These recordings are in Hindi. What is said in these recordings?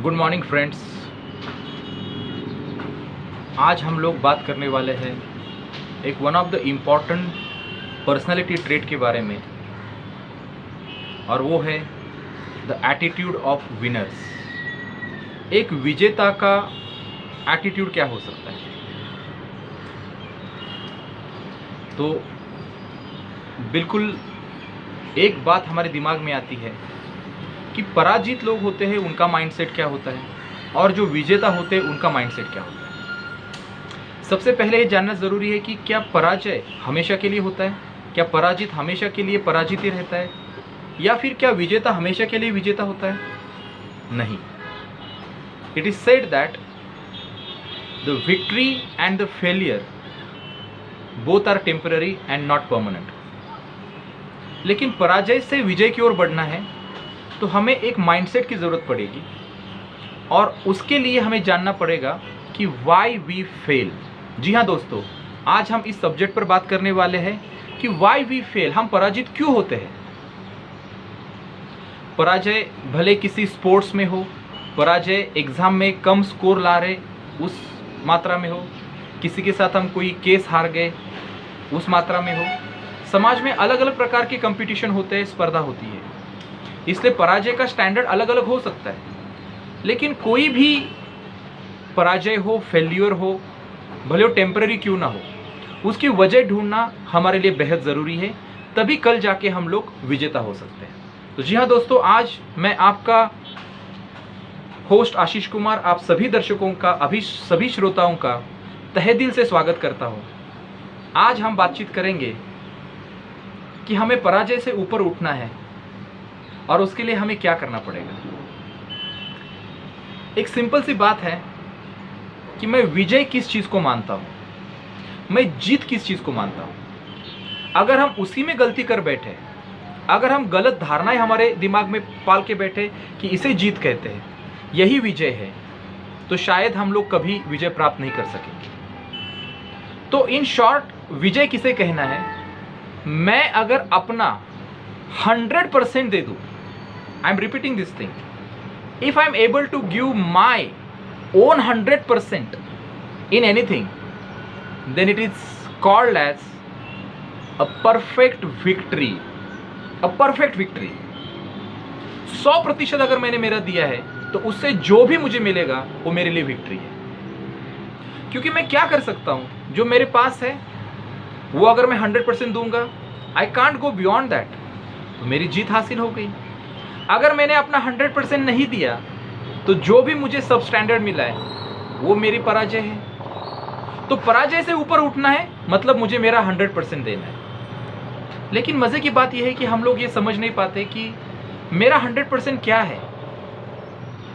Good morning friends. आज हम लोग बात करने वाले हैं एक one of the important personality trait के बारे में, और वो है द एटीट्यूड ऑफ विनर्स। एक विजेता का एटीट्यूड क्या हो सकता है? तो बिल्कुल एक बात हमारे दिमाग में आती है कि पराजित लोग होते हैं उनका माइंडसेट क्या होता है, और जो विजेता होते हैं उनका माइंडसेट क्या होता है। सबसे पहले ये जानना ज़रूरी है कि क्या पराजय हमेशा के लिए होता है? क्या पराजित हमेशा के लिए पराजित ही रहता है, या फिर क्या विजेता हमेशा के लिए विजेता होता है? नहीं। It is said that the victory and the failure both are temporary and not permanent. लेकिन पराजय से विजय की ओर बढ़ना है तो हमें एक माइंडसेट की ज़रूरत पड़ेगी, और उसके लिए हमें जानना पड़ेगा कि वाई वी फेल। जी हाँ दोस्तों, आज हम इस सब्जेक्ट पर बात करने वाले हैं कि वाई वी फेल, हम पराजित क्यों होते हैं। पराजय भले किसी स्पोर्ट्स में हो, पराजय एग्ज़ाम में कम स्कोर ला रहे उस मात्रा में हो, किसी के साथ हम कोई केस हार गए उस मात्रा में हो। समाज में अलग अलग प्रकार के कंपटीशन होते हैं, स्पर्धा होती है, इसलिए पराजय का स्टैंडर्ड अलग अलग हो सकता है। लेकिन कोई भी पराजय हो, फेल्यूर हो, भले वो टेम्पररी क्यों ना हो, उसकी वजह ढूंढना हमारे लिए बेहद ज़रूरी है, तभी कल जाके हम लोग विजेता हो सकते हैं। तो जी हाँ दोस्तों, आज मैं आपका होस्ट आशीष कुमार आप सभी दर्शकों का, सभी श्रोताओं का तहे दिल से स्वागत करता हूँ। आज हम बातचीत करेंगे कि हमें पराजय से ऊपर उठना है और उसके लिए हमें क्या करना पड़ेगा। एक सिंपल सी बात है कि मैं विजय किस चीज़ को मानता हूँ, मैं जीत किस चीज़ को मानता हूँ। अगर हम उसी में गलती कर बैठे, अगर हम गलत धारणाएं हमारे दिमाग में पाल के बैठे कि इसे जीत कहते हैं, यही विजय है, तो शायद हम लोग कभी विजय प्राप्त नहीं कर सकेंगे। तो इन शॉर्ट विजय किसे कहना है? मैं अगर अपना 100% दे दूँ, I am repeating this thing, if I am able to give my own 100% in anything, then it is called as a perfect victory. A perfect victory. 100% अगर मैंने मेरा दिया है तो उससे जो भी मुझे मिलेगा वो मेरे लिए विक्ट्री है, क्योंकि मैं क्या कर सकता हूँ, जो मेरे पास है वो अगर मैं 100% दूंगा, I can't go beyond that, तो मेरी जीत हासिल हो गई। अगर मैंने अपना 100% नहीं दिया तो जो भी मुझे सब स्टैंडर्ड मिला है वो मेरी पराजय है। तो पराजय से ऊपर उठना है मतलब मुझे मेरा 100% देना है। लेकिन मज़े की बात यह है कि हम लोग ये समझ नहीं पाते कि मेरा 100% क्या है।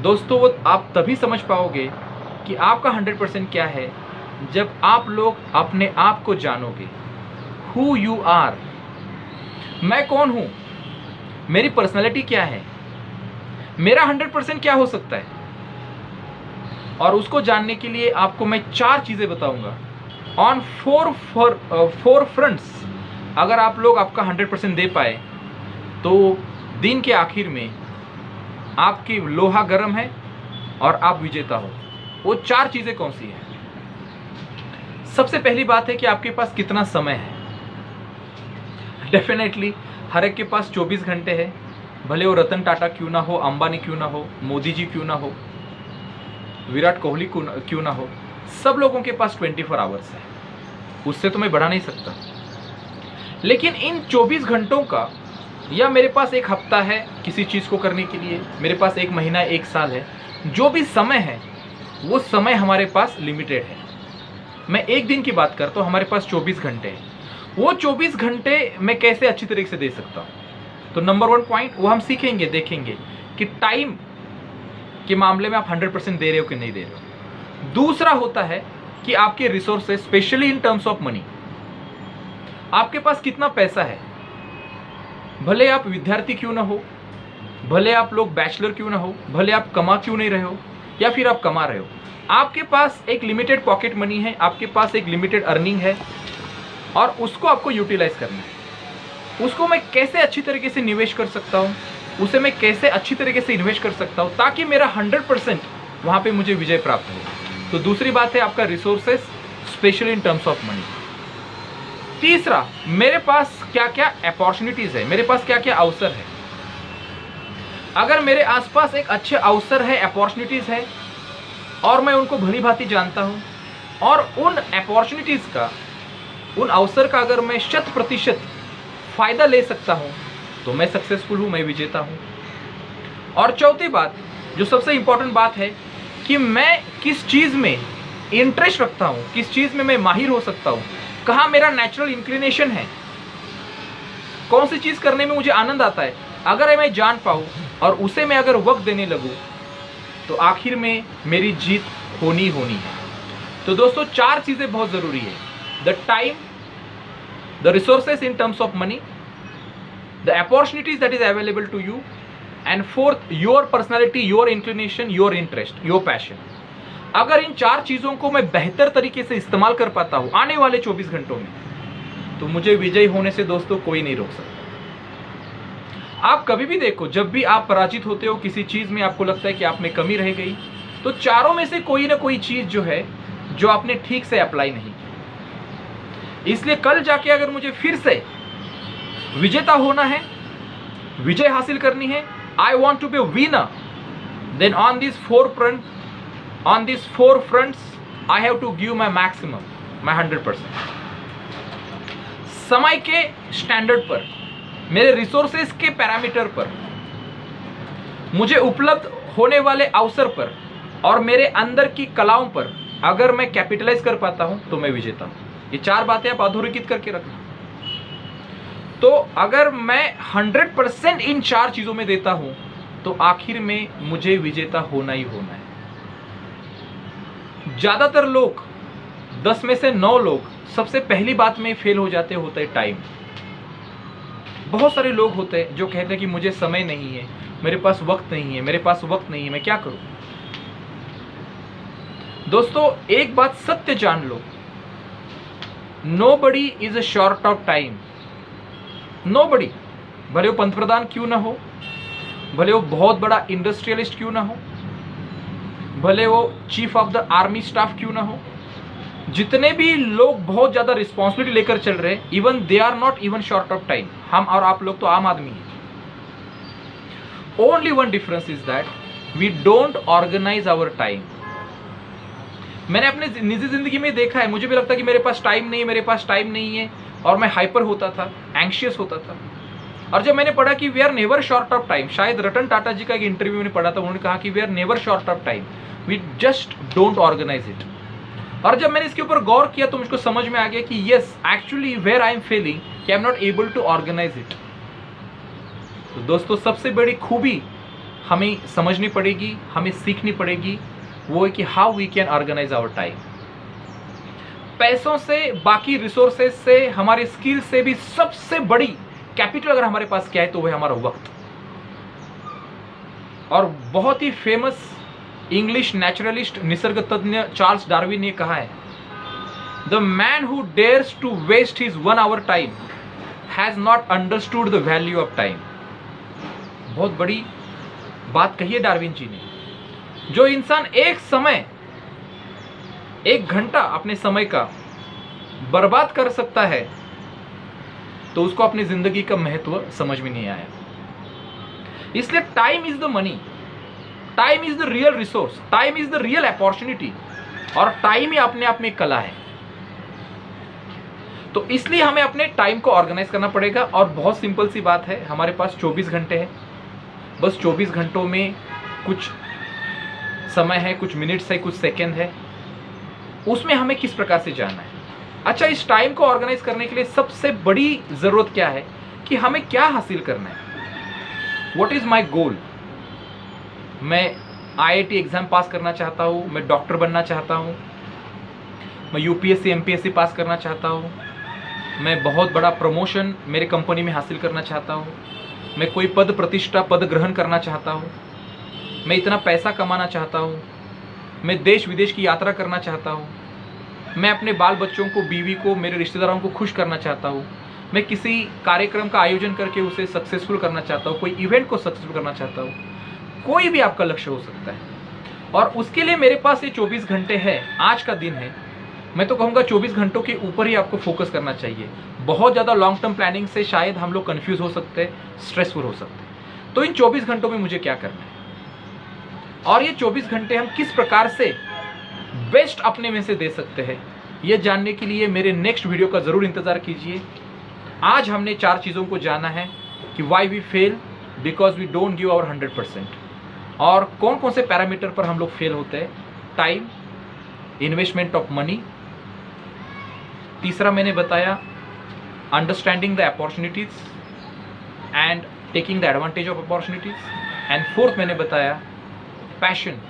दोस्तों, वो आप तभी समझ पाओगे कि आपका 100% क्या है जब आप लोग अपने आप को जानोगे। हु यू आर, मैं कौन हूँ, मेरी पर्सनालिटी क्या है, मेरा 100% क्या हो सकता है। और उसको जानने के लिए आपको मैं 4 चीज़ें बताऊंगा ऑन 4 फ्रंट्स। अगर आप लोग आपका 100% दे पाए तो दिन के आखिर में आपकी लोहा गर्म है और आप विजेता हो। वो 4 चीज़ें कौन सी हैं? सबसे पहली बात है कि आपके पास कितना समय है। डेफिनेटली हर एक के पास 24 घंटे है, भले वो रतन टाटा क्यों ना हो, अंबानी क्यों ना हो, मोदी जी क्यों ना हो, विराट कोहली क्यों ना हो, सब लोगों के पास 24 आवर्स है, उससे तो मैं बढ़ा नहीं सकता। लेकिन इन 24 घंटों का, या मेरे पास एक हफ्ता है किसी चीज़ को करने के लिए, मेरे पास 1 महीना, 1 साल है, जो भी समय है वो समय हमारे पास लिमिटेड है। मैं एक दिन की बात करता हूँ, हमारे पास 24 घंटे हैं। वो 24 घंटे मैं कैसे अच्छी तरीके से दे सकता हूँ? तो नंबर 1 पॉइंट वो हम सीखेंगे, देखेंगे कि टाइम के मामले में आप 100% दे रहे हो कि नहीं दे रहे हो। दूसरा होता है कि आपके resources, specially in terms of money, आपके पास कितना पैसा है। भले आप विद्यार्थी क्यों ना हो, भले आप लोग बैचलर क्यों ना हो, भले आप कमा क्यों नहीं रहे हो, या फिर आप कमा रहे हो, आपके पास एक लिमिटेड पॉकेट मनी है, आपके पास एक लिमिटेड अर्निंग है, और उसको आपको यूटिलाइज करना है। उसको मैं कैसे अच्छी तरीके से निवेश कर सकता हूँ, उसे मैं कैसे अच्छी तरीके से इन्वेस्ट कर सकता हूँ ताकि मेरा 100% वहाँ पे मुझे विजय प्राप्त हो। तो दूसरी बात है आपका resources, specially in terms of money. तीसरा, मेरे पास क्या क्या अपॉर्चुनिटीज है, मेरे पास क्या क्या अवसर है। अगर मेरे आसपास एक अच्छे अवसर है, अपॉर्चुनिटीज है, और मैं उनको भली भांति जानता हूँ, और उन अपॉर्चुनिटीज का, उन अवसर का अगर मैं 100% फायदा ले सकता हूँ, तो मैं सक्सेसफुल हूँ, मैं विजेता हूँ। और चौथी बात, जो सबसे इंपॉर्टेंट बात है, कि मैं किस चीज़ में इंटरेस्ट रखता हूँ, किस चीज़ में मैं माहिर हो सकता हूँ, कहाँ मेरा नेचुरल इंक्लिनेशन है, कौन सी चीज़ करने में मुझे आनंद आता है। अगर मैं जान पाऊँ और उसे मैं अगर वक्त देने लगूँ, तो आखिर में मेरी जीत होनी है। तो दोस्तों, 4 चीज़ें बहुत ज़रूरी है: the time, the resources in terms of money, the opportunities that is available to you, and fourth, your personality, your inclination, your interest, your passion. अगर इन 4 चीज़ों को मैं बेहतर तरीके से इस्तेमाल कर पाता हूँ आने वाले 24 घंटों में, तो मुझे विजयी होने से दोस्तों कोई नहीं रोक सकता। आप कभी भी देखो, जब भी आप पराजित होते हो किसी चीज़ में, आपको लगता है कि आप में कमी रह गई, तो चारों में से कोई ना कोई चीज़ जो है, जो आपने ठीक से अप्लाई नहीं की। इसलिए कल जाके अगर मुझे फिर से विजेता होना है, विजय हासिल करनी है, I want to be winner, then on this four fronts I have to give my maximum, my 100%। समय के स्टैंडर्ड पर, मेरे रिसोर्सेस के पैरामीटर पर, मुझे उपलब्ध होने वाले अवसर पर, और मेरे अंदर की कलाओं पर अगर मैं कैपिटलाइज कर पाता हूं, तो मैं विजेता हूं। ये 4 बातें आप अधोरेखित करके रखना। तो अगर मैं 100% इन 4 चीजों में देता हूं, तो आखिर में मुझे विजेता होना ही होना है। ज्यादातर लोग, 10 में से 9 लोग सबसे पहली बात में फेल हो जाते होते हैं टाइम। बहुत सारे लोग होते हैं जो कहते हैं कि मुझे समय नहीं है, मेरे पास वक्त नहीं है, मेरे पास वक्त नहीं है, मैं क्या करूं। दोस्तों, एक बात सत्य जान लो, nobody is a short of time. Nobody, भले वो पंतप्रधान क्यों ना हो, भले वो बहुत बड़ा इंडस्ट्रियलिस्ट क्यों ना हो, भले वो chief of the army staff क्यों ना हो, जितने भी लोग बहुत ज्यादा रिस्पॉन्सिबिलिटी लेकर चल रहे हैं, even they are not even short of time. हम और आप लोग तो आम आदमी हैं। Only one difference is that we don't organise our time. मैंने अपने निजी जिंदगी में देखा है, मुझे भी लगता है कि मेरे पास टाइम नहीं है, मेरे पास टाइम नहीं है, और मैं हाइपर होता था, एंग्शियस होता था। और जब मैंने पढ़ा कि we are never short of time, शायद रतन टाटा जी का एक इंटरव्यू में पढ़ा था, उन्होंने कहा कि we are never short of time, we just don't organise it. और जब मैंने इसके ऊपर गौर किया तो मुझको समझ में आ गया कि yes, actually where I am failing कि I am not able to organise it. तो दोस्तों, सबसे बड़ी खूबी हमें समझनी पड़ेगी, हमें सीखनी पड़ेगी, वो है कि how we can organise our time. पैसों से, बाकी रिसोर्सेज से, हमारे स्किल से भी सबसे बड़ी कैपिटल अगर हमारे पास क्या है, तो वह हमारा वक्त। और बहुत ही फेमस इंग्लिश नेचुरलिस्ट, निसर्ग तज्ञ चार्ल्स डार्विन ने कहा है, the man who dares to waste his 1 hour time has not understood the value of time. बहुत बड़ी बात कही है डार्विन जी ने। जो इंसान एक घंटा अपने समय का बर्बाद कर सकता है, तो उसको अपनी जिंदगी का महत्व समझ में नहीं आया। इसलिए time is the money, time is the real resource, time is the real opportunity, और टाइम ही अपने आप में कला है। तो इसलिए हमें अपने टाइम को ऑर्गेनाइज करना पड़ेगा। और बहुत सिंपल सी बात है, हमारे पास 24 घंटे हैं, बस 24 घंटों में कुछ समय है, कुछ मिनट्स है, कुछ सेकंड है, उसमें हमें किस प्रकार से जाना है। अच्छा, इस टाइम को ऑर्गेनाइज करने के लिए सबसे बड़ी जरूरत क्या है कि हमें क्या हासिल करना है। व्हाट इज माई गोल। मैं IIT एग्जाम पास करना चाहता हूँ, मैं डॉक्टर बनना चाहता हूँ, मैं UPSC MPSC पास करना चाहता हूँ, मैं बहुत बड़ा प्रमोशन मेरे कंपनी में हासिल करना चाहता हूँ, मैं कोई पद प्रतिष्ठा पद ग्रहण करना चाहता हूँ, मैं इतना पैसा कमाना चाहता हूँ, मैं देश विदेश की यात्रा करना चाहता हूँ, मैं अपने बाल बच्चों को, बीवी को, मेरे रिश्तेदारों को खुश करना चाहता हूँ, मैं किसी कार्यक्रम का आयोजन करके उसे सक्सेसफुल करना चाहता हूँ, कोई इवेंट को सक्सेसफुल करना चाहता हूँ, कोई भी आपका लक्ष्य हो सकता है। और उसके लिए मेरे पास ये 24 घंटे है, आज का दिन है। मैं तो कहूँगा 24 घंटों के ऊपर ही आपको फोकस करना चाहिए। बहुत ज़्यादा लॉन्ग टर्म प्लानिंग से शायद हम लोग कन्फ्यूज़ हो सकते हैं, स्ट्रेसफुल हो सकते हैं। तो इन 24 घंटों में मुझे क्या करना है और ये 24 घंटे हम किस प्रकार से बेस्ट अपने में से दे सकते हैं, ये जानने के लिए मेरे नेक्स्ट वीडियो का ज़रूर इंतज़ार कीजिए। आज हमने 4 चीज़ों को जाना है कि why we fail, because we don't give our 100%, और कौन कौन से पैरामीटर पर हम लोग फेल होते हैं। टाइम, इन्वेस्टमेंट ऑफ मनी, तीसरा मैंने बताया understanding the opportunities and taking the advantage of opportunities, and fourth मैंने बताया पैशन,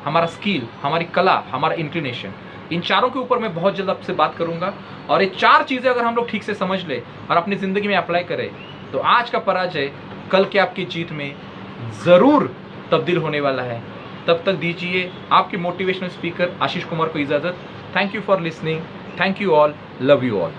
हमारा स्किल, हमारी कला, हमारा इंक्लिनेशन। इन चारों के ऊपर मैं बहुत जल्द आपसे बात करूंगा, और ये 4 चीज़ें अगर हम लोग ठीक से समझ ले और अपनी ज़िंदगी में अप्लाई करें तो आज का पराजय कल के आपकी जीत में ज़रूर तब्दील होने वाला है। तब तक दीजिए आपके मोटिवेशनल स्पीकर आशीष कुमार को इजाज़त। Thank you for listening, thank you all, love you all.